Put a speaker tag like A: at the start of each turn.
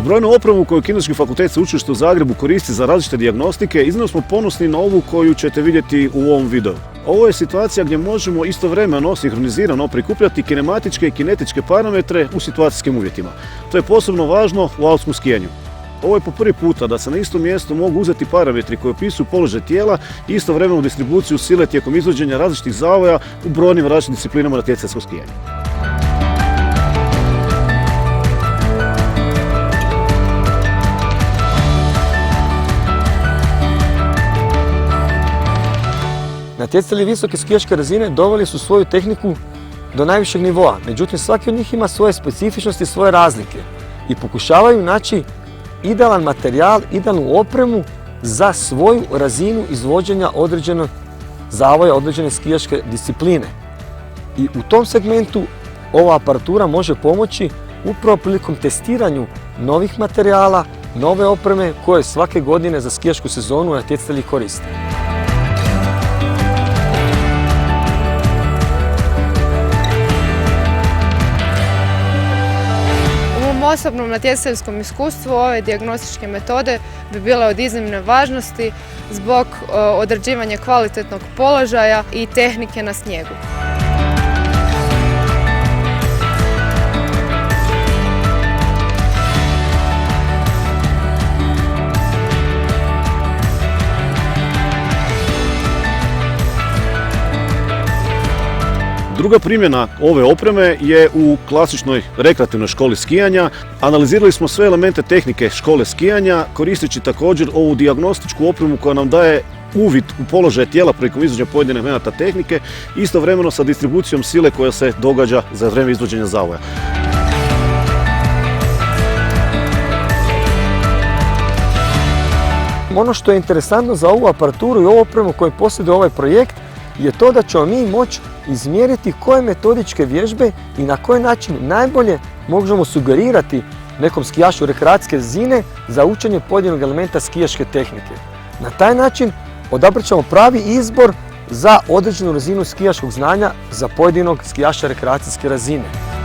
A: brojnu opremu koju Kineziološki fakultet Sveučilišta u Zagrebu koristi za različite dijagnostike, iznimno smo ponosni na ovu koju ćete vidjeti u ovom videu. Ovo je situacija gdje možemo istovremeno sinhronizirano prikupljati kinematičke i kinetičke parametre u situacijskim uvjetima. To je posebno važno u alpskom skijanju. Ovo je po prvi puta da se na istom mjestu mogu uzeti parametri koji opisuju položaj tijela i istovremenu distribuciju sile tijekom izvođenja različitih zavoja u brojnim različitim disciplinama natjecateljskog skijanja.
B: Natjecatelji visoke skijaške razine doveli su svoju tehniku do najvišeg nivoa, međutim svaki od njih ima svoje specifičnosti i svoje razlike i pokušavaju naći idealan materijal, idealnu opremu za svoju razinu izvođenja određenog zavoja, određene skijaške discipline. I u tom segmentu ova aparatura može pomoći upravo prilikom testiranju novih materijala, nove opreme koje svake godine za skijašku sezonu natjecatelji koriste.
C: U osobnom natjecateljskom iskustvu ove dijagnostičke metode bi bile od iznimne važnosti zbog određivanja kvalitetnog položaja i tehnike na snijegu.
A: Druga primjena ove opreme je u klasičnoj rekreativnoj školi skijanja. Analizirali smo sve elemente tehnike škole skijanja koristeći također ovu dijagnostičku opremu koja nam daje uvid u položaj tijela prilikom izvođenja pojedinih elemenata tehnike, istovremeno sa distribucijom sile koja se događa za vrijeme izvođenja zavoja.
B: Ono što je interesantno za ovu aparaturu i ovu opremu koju posjeduje ovaj projekt je to da ćemo mi moći izmjeriti koje metodičke vježbe i na koji način najbolje možemo sugerirati nekom skijašu rekreacijske razine za učenje pojedinog elementa skijaške tehnike. Na taj način odabrat ćemo pravi izbor za određenu razinu skijaškog znanja za pojedinog skijaša rekreacijske razine.